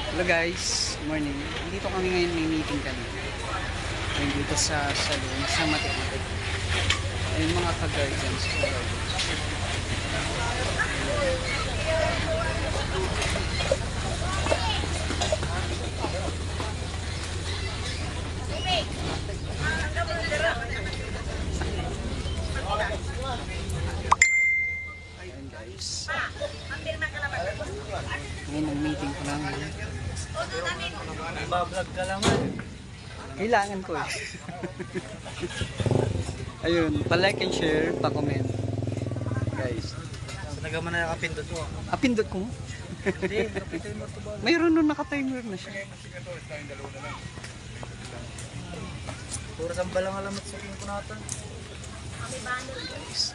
Hello guys, morning. Dito kami ngayon, may meeting kami. Ngayon dito sa salon, sa Matikitik. Ayun mga ka-guardians. Ayun guys. Ngayon ang meeting ko namin. Bablog ka lang. Kailangan ko eh. Ayun, pa-like and share, pa-comment. Guys. Sa nagaman na nakapindot mo. Pindot ko mo? Hindi, napitay mo ito ba? Mayroon nun naka-timer na siya. Puro sambalang alamat sa king kunatan. Guys.